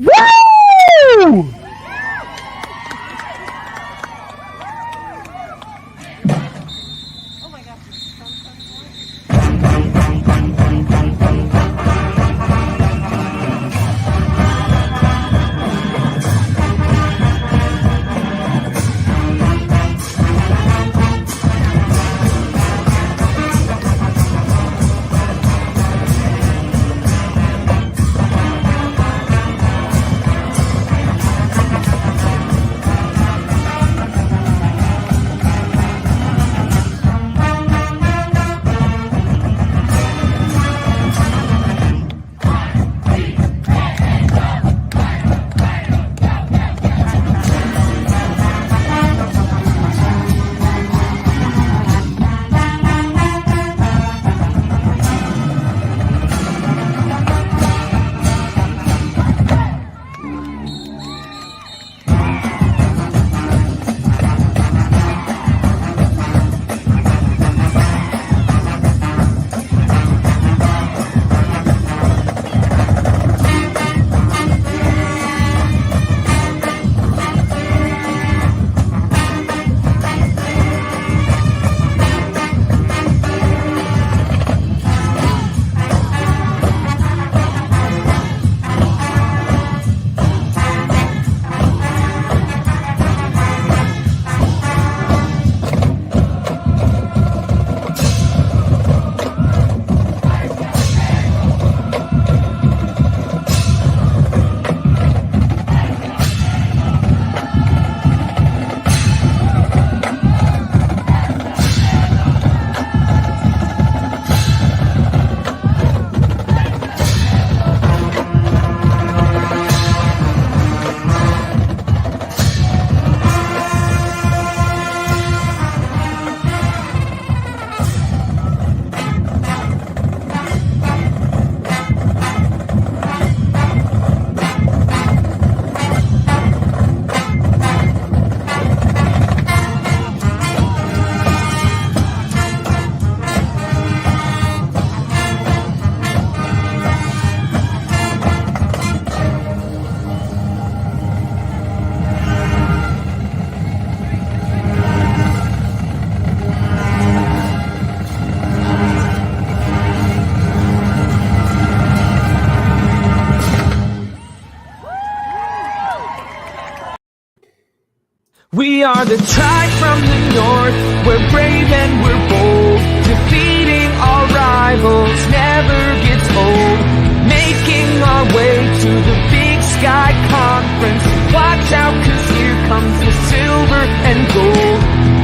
Woo! We are the tribe from the north, we're brave and we're bold. Defeating our rivals never gets old. Making our way to the Big Sky Conference. Watch out, 'cause here comes the silver and gold.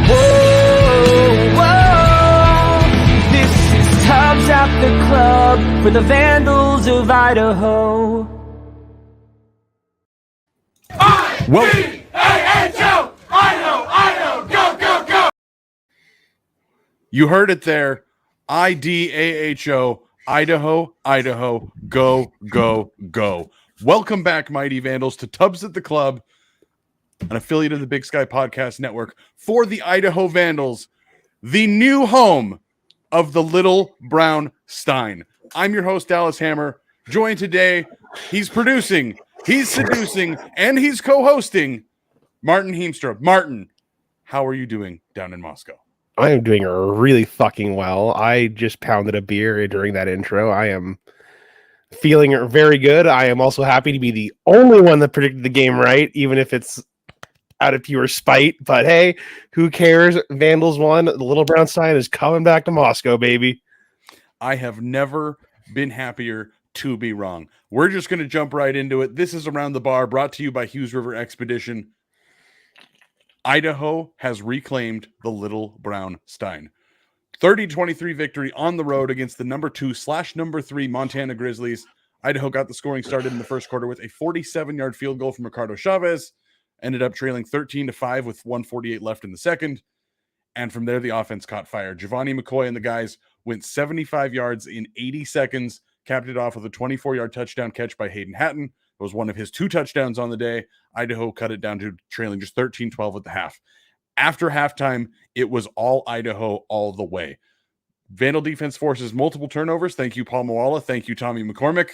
Whoa, whoa. This is Tubbs at the club for the Vandals of Idaho. I-D-A-H-O! Idaho! Go, go, go! You heard it there. IDAHO, Idaho, go, go, go. Welcome back, Mighty Vandals, to Tubbs at the Club, an affiliate of the Big Sky Podcast Network for the Idaho Vandals, the new home of the Little Brown Stein. I'm your host, Dallas Hammer. Joined today, he's producing, he's seducing, and he's co-hosting Martin Heemstra. Martin, how are you doing down in Moscow? I am doing really fucking well. I just pounded a beer during that intro. I am feeling very good. I am also happy to be the only one that predicted the game right, even if it's out of pure spite. But hey, who cares? Vandals won. The Little Brown Stein is coming back to Moscow, baby. I have never been happier to be wrong. We're just going to jump right into it. This is Around the Bar, brought to you by Hughes River Expedition. Idaho has reclaimed the Little Brown Stein. 30-23 victory on the road against the number 2/number 3 Montana Grizzlies. Idaho got the scoring started in the first quarter with a 47-yard field goal from Ricardo Chavez. Ended up trailing 13-5 with 1:48 left in the second. And from there, the offense caught fire. Giovanni McCoy and the guys went 75 yards in 80 seconds, capped it off with a 24-yard touchdown catch by Hayden Hatton. It was one of his 2 touchdowns on the day. Idaho cut it down to trailing just 13-12 at the half. After halftime, it was all Idaho all the way. Vandal defense forces multiple turnovers. Thank you, Paul Moala. Thank you, Tommy McCormick.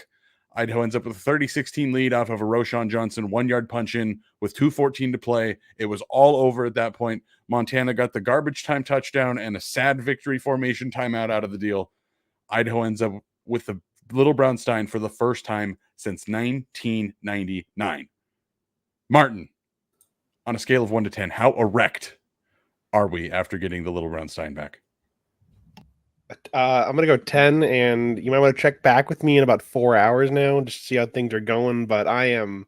Idaho ends up with a 30-16 lead off of a Roshan Johnson 1-yard punch in with 2:14 to play. It was all over at that point. Montana got the garbage time touchdown and a sad victory formation timeout out of the deal. Idaho ends up with the Little Brown Stein for the first time since 1999. Martin, on a scale of 1 to 10, how erect are we after getting the Little Brown Stein back? I'm gonna go 10, and you might want to check back with me in about 4 hours now, just to see how things are going. But I am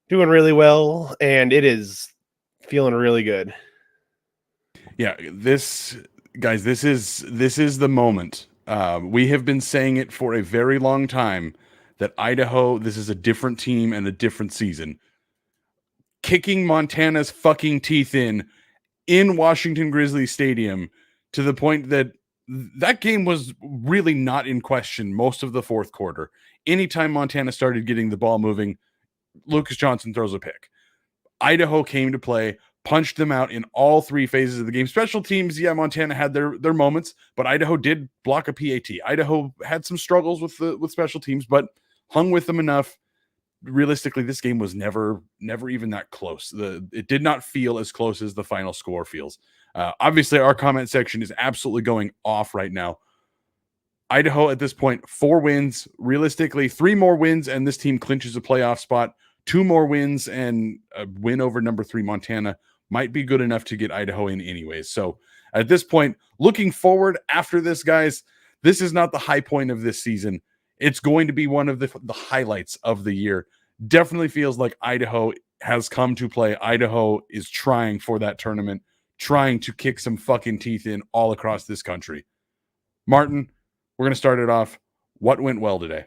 doing really well, and it is feeling really good. Yeah, this is the moment. We have been saying it for a very long time that Idaho, this is a different team and a different season. Kicking Montana's fucking teeth in Washington Grizzlies Stadium to the point that that game was really not in question most of the fourth quarter. Anytime Montana started getting the ball moving, Lucas Johnson throws a pick. Idaho came to play, punched them out in all three phases of the game. Special teams, yeah, Montana had their moments, but Idaho did block a PAT. Idaho had some struggles with special teams, but hung with them enough. Realistically, this game was never even that close. It did not feel as close as the final score feels. Obviously, our comment section is absolutely going off right now. Idaho at this point, 4 wins. Realistically, 3 more wins, and this team clinches a playoff spot. 2 more wins and a win over number 3 Montana might be good enough to get Idaho in anyways. So at this point, looking forward after this, guys, this is not the high point of this season. It's going to be one of the highlights of the year. Definitely feels like Idaho has come to play. Idaho is trying for that tournament, trying to kick some fucking teeth in all across this country. Martin, we're going to start it off. What went well today?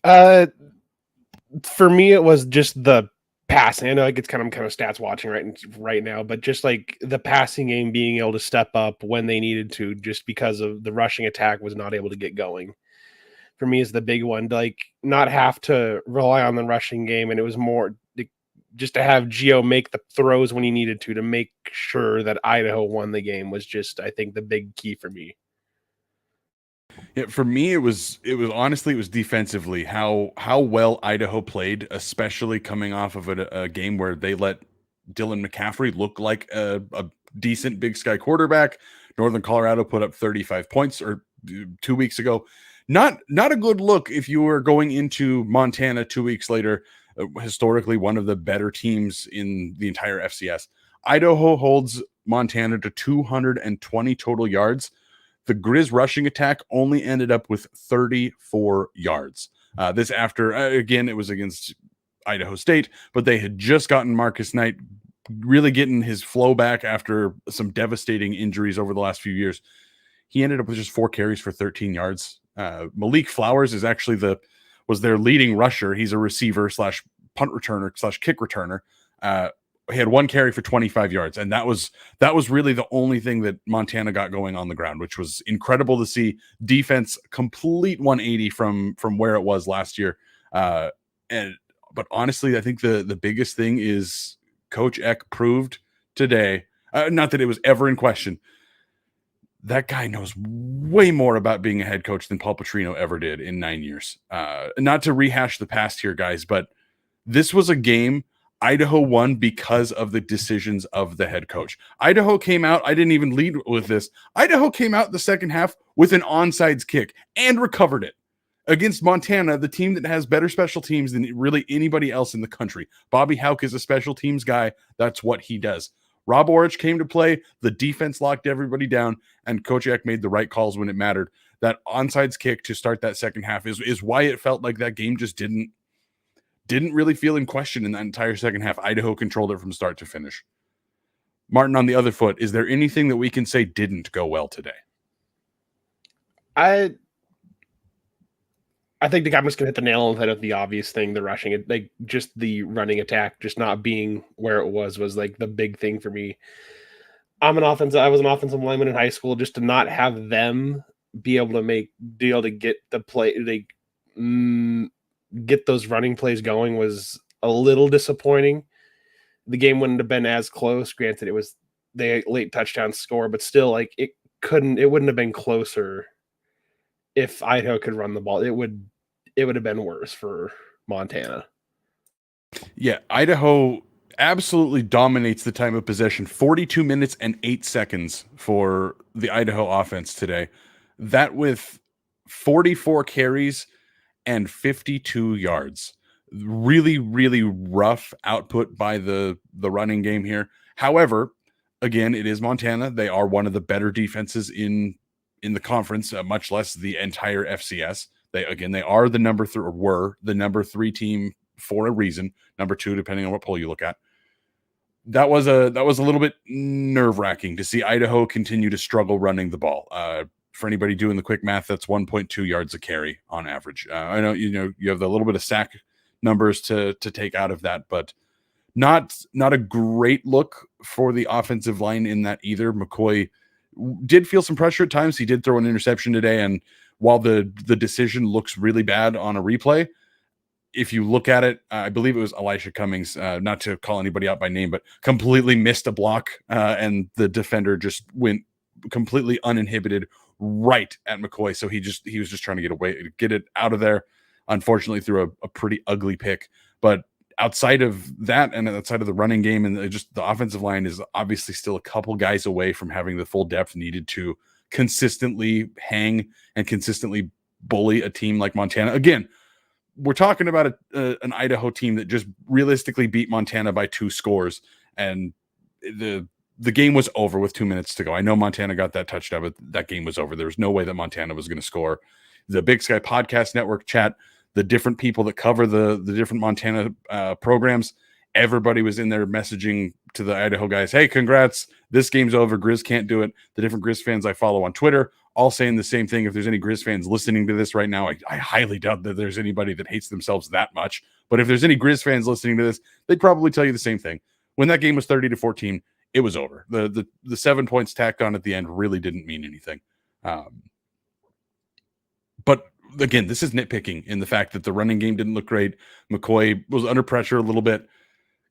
For me, it was just the passing. I know like I'm kind of stats watching right now, but just like the passing game being able to step up when they needed to, just because of the rushing attack was not able to get going. For me, is the big one. Like not have to rely on the rushing game, and it was more just to have Gio make the throws when he needed to make sure that Idaho won the game was just, I think, the big key for me. Yeah, for me, it was honestly, it was defensively how well Idaho played, especially coming off of a game where they let Dylan McCaffrey look like a decent Big Sky quarterback. Northern Colorado put up 35 points 2 weeks ago. Not a good look if you were going into Montana 2 weeks later, historically one of the better teams in the entire FCS. Idaho holds Montana to 220 total yards. The Grizz rushing attack only ended up with 34 yards. This after, again, it was against Idaho State, but they had just gotten Marcus Knight really getting his flow back after some devastating injuries over the last few years. He ended up with just 4 carries for 13 yards. Malik Flowers is actually was their leading rusher. He's a receiver / punt returner / kick returner. He had 1 carry for 25 yards, and that was really the only thing that Montana got going on the ground, which was incredible to see. Defense complete 180 from where it was last year. But honestly, I think the biggest thing is Coach Eck proved today, not that it was ever in question, that guy knows way more about being a head coach than Paul Petrino ever did in 9 years. Not to rehash the past here, guys, but this was a game Idaho won because of the decisions of the head coach. Idaho came out, I didn't even lead with this. Idaho came out the second half with an onside kick and recovered it against Montana, the team that has better special teams than really anybody else in the country. Bobby Hauck is a special teams guy. That's what he does. Rob Orich came to play. The defense locked everybody down, and Coach Eck made the right calls when it mattered. That onside kick to start that second half is why it felt like that game just didn't really feel in question in that entire second half. Idaho controlled it from start to finish. Martin, on the other foot, is there anything that we can say didn't go well today? I think I'm just gonna hit the nail on the head of the obvious thing, the rushing it, like just the running attack, just not being where it was like the big thing for me. I was an offensive lineman in high school. Just to not have them be able to get the play, get those running plays going was a little disappointing. The game wouldn't have been as close. Granted, it was the late touchdown score, but still, like it wouldn't have been closer if Idaho could run the ball, it would have been worse for Montana. Yeah, Idaho absolutely dominates the time of possession. 42 minutes and 8 seconds for the Idaho offense today. That with 44 carries and 52 yards. Really, really rough output by the running game here. However, again, it is Montana. They are one of the better defenses in the conference, much less the entire FCS. They are the number 3, or were the number 3 team for a reason. Number 2, depending on what poll you look at. That was a little bit nerve-wracking to see Idaho continue to struggle running the ball. For anybody doing the quick math, that's 1.2 yards a carry on average. I know you have the little bit of sack numbers to take out of that, but not a great look for the offensive line in that either. McCoy did feel some pressure at times. He did throw an interception today, and while the decision looks really bad on a replay, if you look at it, I believe it was Elisha Cummings, not to call anybody out by name, but completely missed a block, and the defender just went completely uninhibited right at McCoy. So he was just trying to get it out of there. Unfortunately, through a pretty ugly pick. But outside of that, and outside of the running game, and just the offensive line is obviously still a couple guys away from having the full depth needed to consistently hang and consistently bully a team like Montana. Again, we're talking about an Idaho team that just realistically beat Montana by 2 scores, and the game was over with 2 minutes to go. I know Montana got that touchdown, but that game was over. There was no way that Montana was going to score. The Big Sky Podcast Network chat, the different people that cover the different Montana programs, everybody was in there messaging to the Idaho guys, hey, congrats, this game's over, Grizz can't do it. The different Grizz fans I follow on Twitter all saying the same thing. If there's any Grizz fans listening to this right now, I highly doubt that there's anybody that hates themselves that much. But if there's any Grizz fans listening to this, they'd probably tell you the same thing. When that game was 30-14, it was over. The 7 points tacked on at the end really didn't mean anything. But again, this is nitpicking in the fact that the running game didn't look great. McCoy was under pressure a little bit.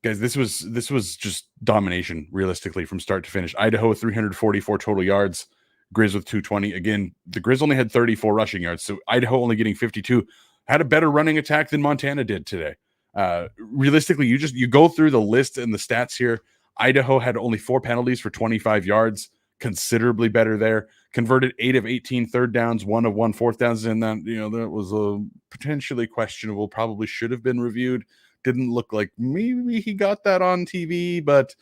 Guys, this was just domination realistically from start to finish. Idaho with 344 total yards, Grizz with 220. Again, the Grizz only had 34 rushing yards, so Idaho only getting 52. Had a better running attack than Montana did today. Realistically, you go through the list and the stats here. Idaho had only 4 penalties for 25 yards, considerably better there. Converted 8 of 18 third downs, 1 of 1 fourth downs, and that that was a potentially questionable. Probably should have been reviewed. Didn't look like maybe he got that on TV, but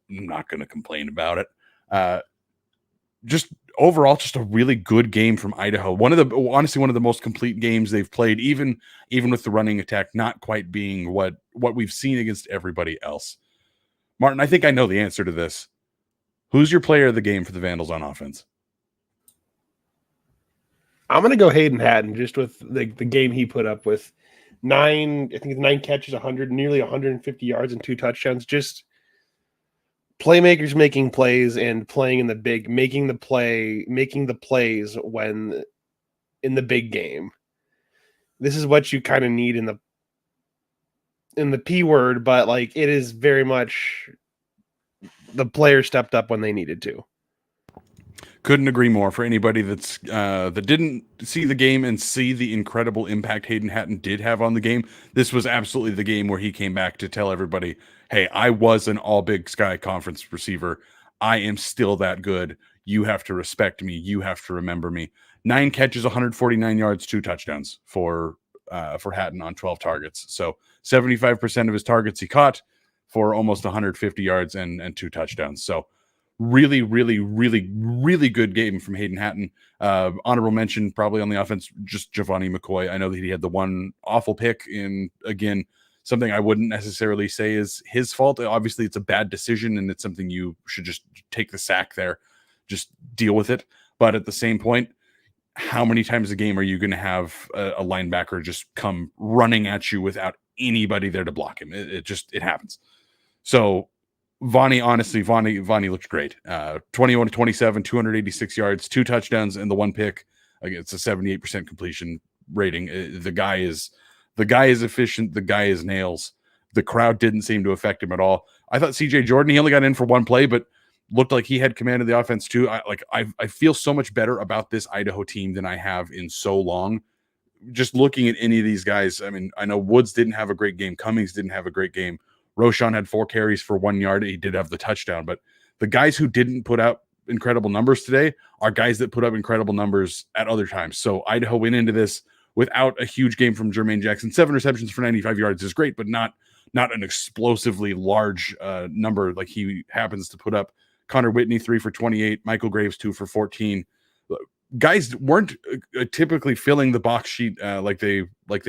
I'm not going to complain about it. Just overall, just a really good game from Idaho. Honestly, one of the most complete games they've played, even with the running attack not quite being what we've seen against everybody else. Martin, I think I know the answer to this. Who's your player of the game for the Vandals on offense? I'm going to go Hayden Hatton, just with the game he put up with 9 catches, nearly 150 yards and 2 touchdowns. Just playmakers making plays and playing in the big, making the plays when in the big game. This is what you kind of need in the P word, but like it is very much the players stepped up when they needed to. Couldn't agree more. For anybody that's that didn't see the game and see the incredible impact Hayden Hatton did have on the game, this was absolutely the game where he came back to tell everybody, hey, I was an all Big Sky Conference receiver. I am still that good. You have to respect me. You have to remember me. 9 catches, 149 yards, 2 touchdowns for Hatton on 12 targets. So 75% of his targets he caught for almost 150 yards and 2 touchdowns. So really, really, really, really good game from Hayden Hatton. Honorable mention probably on the offense, just Giovanni McCoy. I know that he had the one awful pick in, again, something I wouldn't necessarily say is his fault. Obviously, it's a bad decision, and it's something you should just take the sack there, just deal with it. But at the same point, how many times a game are you going to have a linebacker just come running at you without anybody there to block him? It happens. So Vonnie looked great. 21-27, 286 yards, 2 touchdowns, and the 1 pick. Again, it's a 78% completion rating. The guy is efficient. The guy is nails. The crowd didn't seem to affect him at all. I thought CJ Jordan, he only got in for 1 play, but looked like he had command of the offense too. I feel so much better about this Idaho team than I have in so long. Just looking at any of these guys, I mean, I know Woods didn't have a great game. Cummings didn't have a great game. Roshan had 4 carries for 1 yard. He did have the touchdown, but the guys who didn't put out incredible numbers today are guys that put up incredible numbers at other times. So Idaho went into this without a huge game from Jermaine Jackson. 7 receptions for 95 yards is great, but not an explosively large number like he happens to put up. Connor Whitney, 3 for 28. Michael Graves, 2 for 14. Guys weren't typically filling the box sheet like they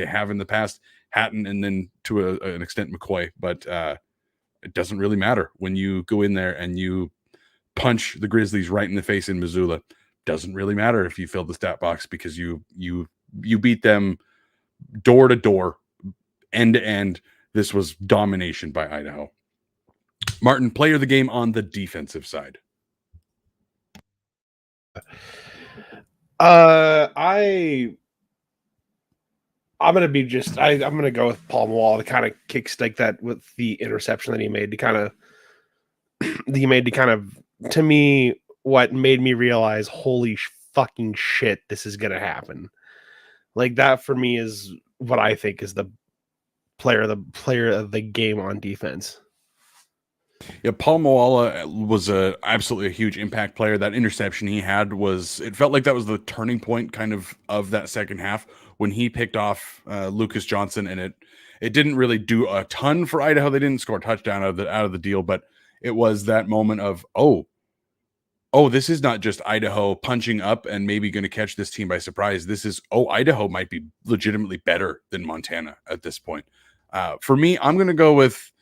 have in the past. Hatton and then to an extent McCoy, but it doesn't really matter when you go in there and you punch the Grizzlies right in the face in Missoula. Doesn't really matter if you fill the stat box because you beat them door to door, end to end. This was domination by Idaho. Martin, player of the game on the defensive side. I'm gonna be just I'm gonna go with Paul Mawala to kind of kickstake that with the interception that he made to kind of to me what made me realize holy fucking shit this is gonna happen. Like that for me is what I think is the player of the game on defense. Yeah, Paul Mawala was absolutely a huge impact player. That interception he had it felt like that was the turning point kind of that second half when he picked off Lucas Johnson, and it didn't really do a ton for Idaho. They didn't score a touchdown out of the deal, but it was that moment of, oh, this is not just Idaho punching up and maybe going to catch this team by surprise. This is, Idaho might be legitimately better than Montana at this point. For me, I'm going to go with,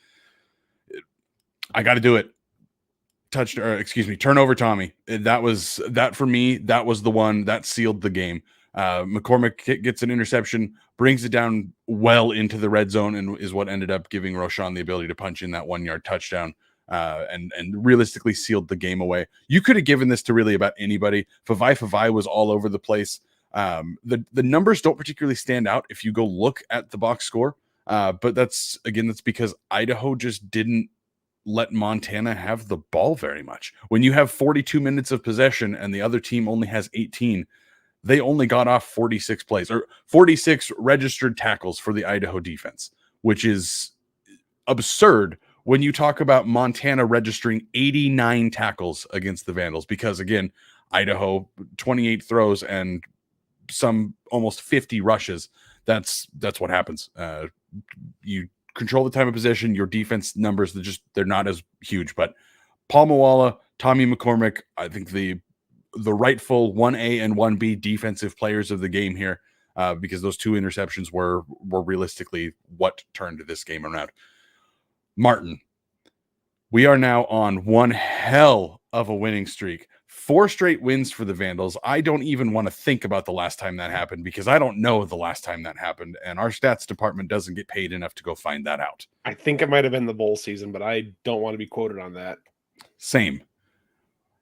I got to do it. Turnover Tommy. That for me, that was the one that sealed the game. McCormick gets an interception, brings it down well into the red zone, and is what ended up giving Roshan the ability to punch in that 1 yard touchdown. And realistically sealed the game away. You could have given this to really about anybody. Favai was all over the place. The numbers don't particularly stand out if you go look at the box score. But that's because Idaho just didn't let Montana have the ball very much. When you have 42 minutes of possession and the other team only has 18, they only got off 46 plays or 46 registered tackles for the Idaho defense, which is absurd when you talk about Montana registering 89 tackles against the Vandals, because again, Idaho 28 throws and some almost 50 rushes. That's what happens. You control the time of possession, your defense numbers, they're not as huge, but Paul Mawala, Tommy McCormick, I think the rightful 1A and 1B defensive players of the game here, because those 2 interceptions were realistically what turned this game around. Martin, we are now on one hell of a winning streak. 4 straight wins for the Vandals. I don't even want to think about the last time that happened because I don't know the last time that happened, and our stats department doesn't get paid enough to go find that out. I think it might have been the bowl season, but I don't want to be quoted on that. Same.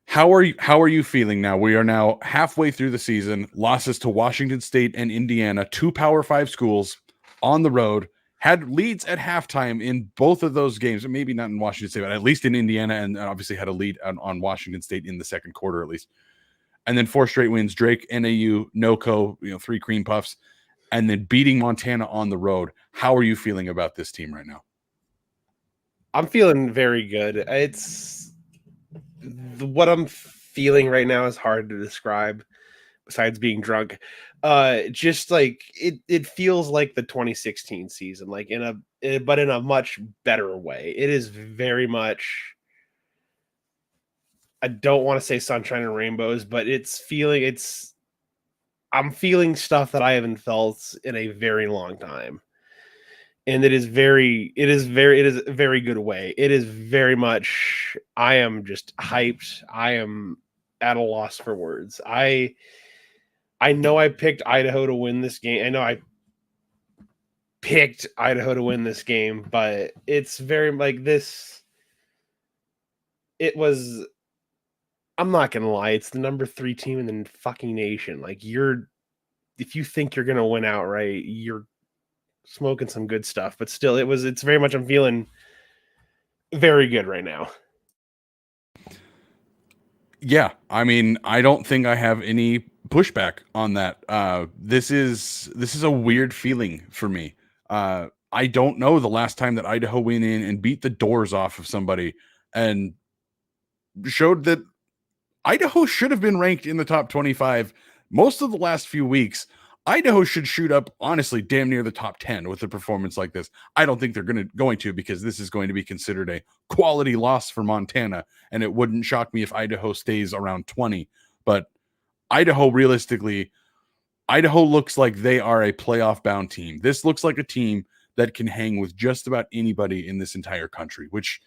How are you feeling now? We are now halfway through the season. Losses to Washington State and Indiana, 2 Power 5 schools on the road. Had leads at halftime in both of those games, maybe not in Washington State, but at least in Indiana, and obviously had a lead on Washington State in the second quarter at least. And then 4 straight wins, Drake, NAU, NOCO, 3 cream puffs, and then beating Montana on the road. How are you feeling about this team right now? I'm feeling very good. It's what I'm feeling right now is hard to describe besides being drunk. Just like it feels like the 2016 season, like but in a much better way. It is very much, I don't want to say sunshine and rainbows, but I'm feeling stuff that I haven't felt in a very long time. And it is a very good way. It is very much, I am just hyped. I am at a loss for words. I know I picked Idaho to win this game. I know I picked Idaho to win this game, but it's very like this. It was, I'm not going to lie, it's the number 3 team in the fucking nation. Like if you think you're going to win outright, you're smoking some good stuff, but still it's very much, I'm feeling very good right now. Yeah, I mean, I don't think I have any pushback on that. This is a weird feeling for me. I don't know the last time that Idaho went in and beat the doors off of somebody and showed that Idaho should have been ranked in the top 25 most of the last few weeks. Idaho should shoot up, honestly, damn near the top 10 with a performance like this. I don't think they're going to because this is going to be considered a quality loss for Montana, and it wouldn't shock me if Idaho stays around 20. But Idaho, realistically, Idaho looks like they are a playoff-bound team. This looks like a team that can hang with just about anybody in this entire country, which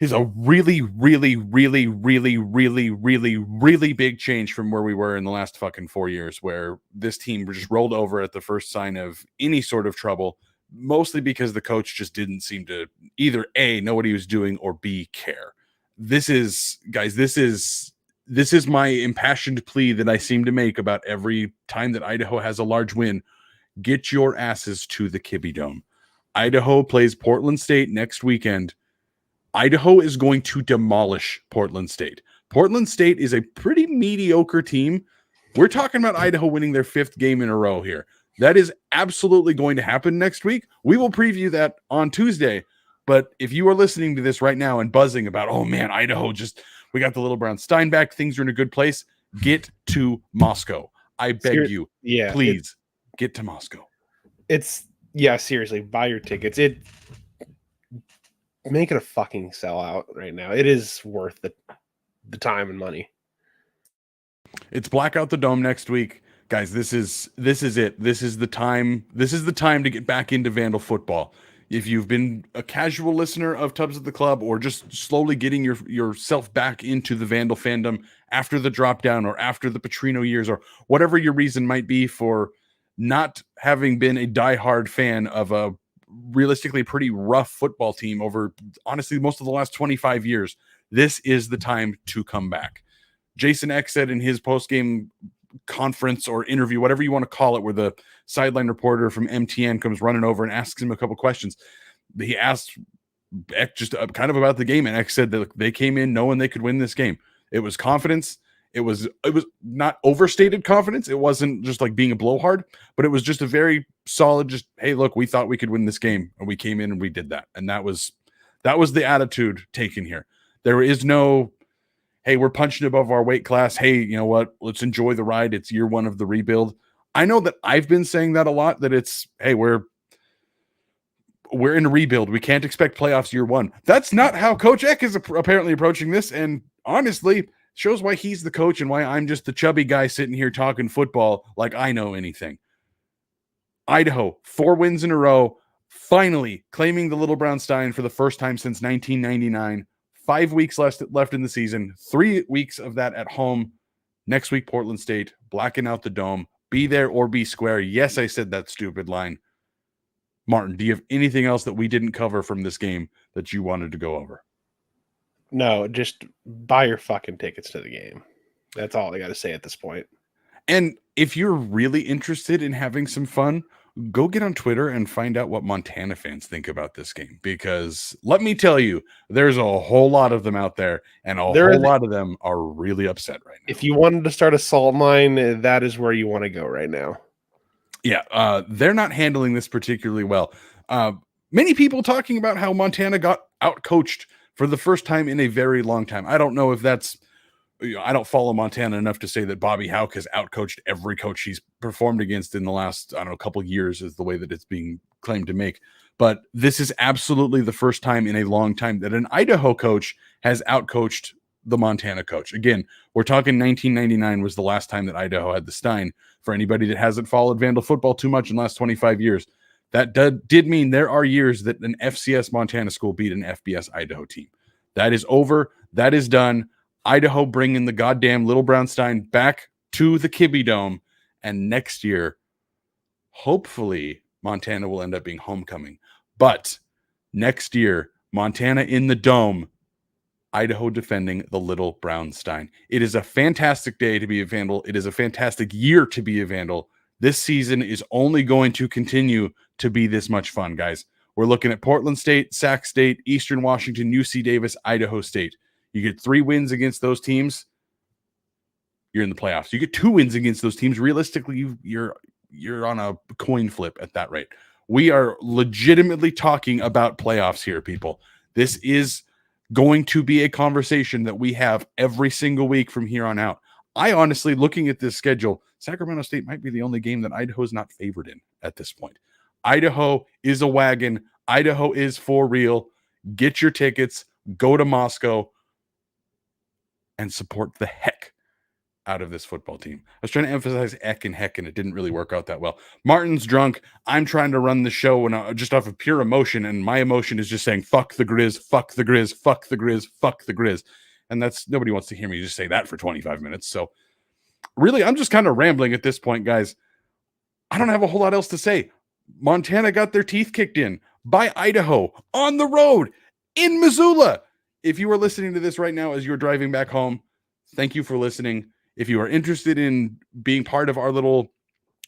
is a really, really, really, really, really, really, really big change from where we were in the last fucking 4 years, where this team just rolled over at the first sign of any sort of trouble, mostly because the coach just didn't seem to either A, know what he was doing, or B, care. This is, guys, this is my impassioned plea that I seem to make about every time that Idaho has a large win. Get your asses to the Kibby Dome. Idaho plays Portland State next weekend. Idaho is going to demolish Portland State. Portland State is a pretty mediocre team. We're talking about Idaho winning their 5th game in a row here. That is absolutely going to happen next week. We will preview that on Tuesday. But if you are listening to this right now and buzzing about, oh man, Idaho we got the Little Brown Stein back. Things are in a good place. Get to Moscow. I beg you. Yeah, please get to Moscow. Seriously, buy your tickets. Make it a fucking sellout right now. It is worth the time and money. It's Blackout the Dome next week. Guys, this is it. This is the time. This is the time to get back into Vandal football. If you've been a casual listener of Tubs at the Club, or just slowly getting yourself back into the Vandal fandom after the drop down or after the Petrino years, or whatever your reason might be for not having been a diehard fan of a realistically pretty rough football team over, honestly, most of the last 25 years, this is the time to come back. Jason X said in his post-game conference or interview, whatever you want to call it, where the sideline reporter from MTN comes running over and asks him a couple questions. He asked X just kind of about the game, and X said that they came in knowing they could win this game. It was confidence. It was not overstated confidence. It wasn't just like being a blowhard, but it was just a very solid, just, hey, look, we thought we could win this game, and we came in and we did that. And that was the attitude taken here. There is no, hey, we're punching above our weight class. Hey, you know what? Let's enjoy the ride. It's year one of the rebuild. I know that I've been saying that a lot, that it's, hey, we're in a rebuild. We can't expect playoffs year one. That's not how Coach Eck is apparently approaching this. And honestly, shows why he's the coach and why I'm just the chubby guy sitting here talking football like I know anything. Idaho, 4 wins in a row, finally claiming the Little Brown Stein for the first time since 1999. 5 weeks left in the season, 3 weeks of that at home. Next week, Portland State, blacking out the dome. Be there or be square. Yes, I said that stupid line. Martin, do you have anything else that we didn't cover from this game that you wanted to go over? No, just buy your fucking tickets to the game. That's all I got to say at this point. And if you're really interested in having some fun, go get on Twitter and find out what Montana fans think about this game. Because let me tell you, there's a whole lot of them out there, and a whole lot of them are really upset right now. If you wanted to start a salt mine, that is where you want to go right now. Yeah, they're not handling this particularly well. Many people talking about how Montana got outcoached for the first time in a very long time. I don't know if that's, I don't follow Montana enough to say that Bobby Houck has outcoached every coach he's performed against in the last, couple years, is the way that it's being claimed to make. But this is absolutely the first time in a long time that an Idaho coach has outcoached the Montana coach. Again, we're talking 1999 was the last time that Idaho had the Stein. For anybody that hasn't followed Vandal football too much in the last 25 years, that did mean there are years that an FCS Montana school beat an FBS Idaho team. That is over. That is done. Idaho bringing the goddamn Little Brown Stein back to the Kibby Dome. And next year, hopefully, Montana will end up being homecoming. But next year, Montana in the Dome, Idaho defending the Little Brown Stein. It is a fantastic day to be a Vandal. It is a fantastic year to be a Vandal. This season is only going to continue to be this much fun, guys. We're looking at Portland State, Sac State, Eastern Washington, UC Davis, Idaho State. You get 3 wins against those teams, you're in the playoffs. You get 2 wins against those teams, realistically, you're on a coin flip at that rate. We are legitimately talking about playoffs here, people. This is going to be a conversation that we have every single week from here on out. I honestly, looking at this schedule, Sacramento State might be the only game that Idaho is not favored in at this point. Idaho is a wagon. Idaho is for real. Get your tickets, go to Moscow, and support the heck out of this football team. I was trying to emphasize heck, and it didn't really work out that well. Martin's drunk. I'm trying to run the show and just off of pure emotion, and my emotion is just saying, fuck the Grizz, fuck the Grizz, fuck the Grizz, fuck the Grizz. And that's, nobody wants to hear me just say that for 25 minutes. So really, I'm just kind of rambling at this point, guys. I don't have a whole lot else to say. Montana got their teeth kicked in by Idaho on the road in Missoula. If you are listening to this right now as you're driving back home, thank you for listening. If you are interested in being part of our little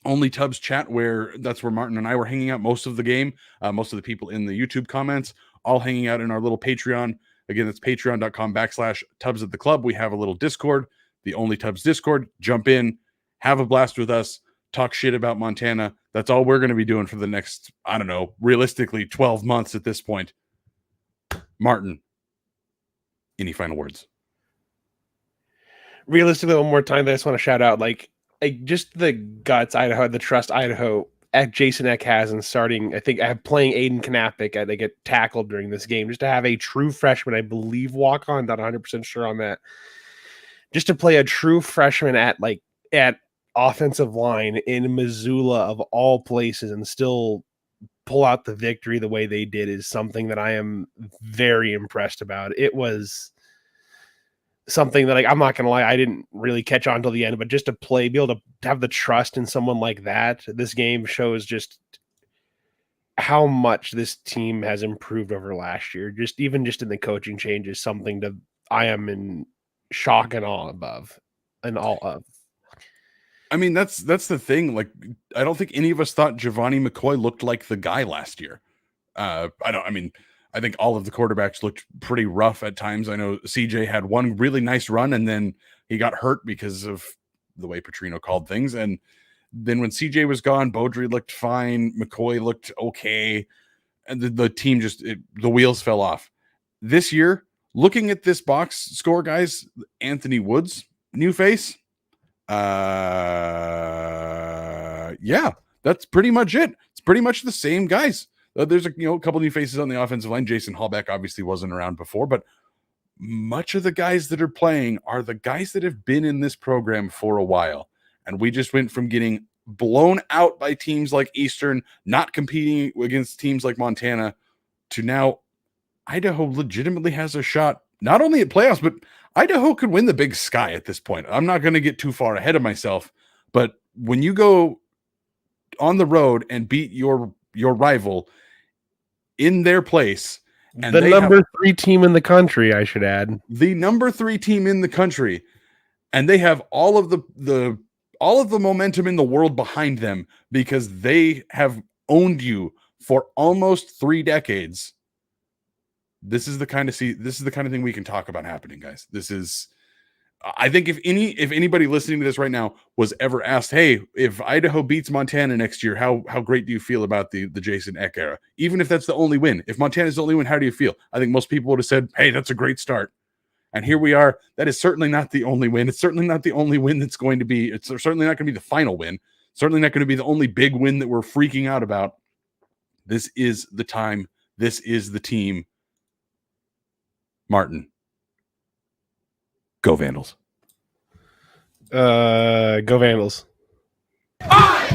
Only Tubs chat, where that's where Martin and I were hanging out most of the game, most of the people in the YouTube comments, all hanging out in our little Patreon. Again, it's patreon.com/Tubs at the Club. We have a little Discord, the Only Tubs Discord. Jump in, have a blast with us, talk shit about Montana. That's all we're going to be doing for the next, I don't know, realistically 12 months at this point. Martin, any final words? Realistically, one more time, I just want to shout out, like just the guts Idaho, the trust Idaho, Jason Eck has in starting. I think playing Aiden Knappik. They get tackled during this game, just to have a true freshman, I believe, walk on. Not 100% sure on that. Just to play a true freshman at offensive line in Missoula of all places and still pull out the victory the way they did is something that I am very impressed about. It was something that, like, I'm not gonna lie, I didn't really catch on till the end, but just to be able to have the trust in someone like that, this game shows just how much this team has improved over last year. Even in the coaching changes, something that I am in shock and awe of. I mean, that's the thing. Like, I don't think any of us thought Giovanni McCoy looked like the guy last year. I think all of the quarterbacks looked pretty rough at times. I know CJ had one really nice run, and then he got hurt because of the way Petrino called things. And then when CJ was gone, Beaudry looked fine. McCoy looked okay. And the team the wheels fell off. This year, looking at this box score, guys, Anthony Woods, new face. Yeah, that's pretty much it. It's pretty much the same guys. There's a couple new faces on the offensive line. Jason Hallback obviously wasn't around before, but much of the guys that are playing are the guys that have been in this program for a while. And we just went from getting blown out by teams like Eastern, not competing against teams like Montana, to now Idaho legitimately has a shot, not only at playoffs, but Idaho could win the Big Sky at this point. I'm not going to get too far ahead of myself, but when you go on the road and beat your rival in their place, and the number 3 team in the country, I should add, the number 3 team in the country, and they have all of the momentum in the world behind them because they have owned you for almost 3 decades. This is the kind of thing we can talk about happening, guys. This is, I think if anybody listening to this right now was ever asked, hey, if Idaho beats Montana next year, how great do you feel about the Jason Eck era? Even if that's the only win, if Montana's the only win, how do you feel? I think most people would have said, hey, that's a great start. And here we are. That is certainly not the only win. It's certainly not the only win that's going to be, it's certainly not going to be the final win. Certainly not going to be the only big win that we're freaking out about. This is the time. This is the team. Martin, go Vandals. Go Vandals. I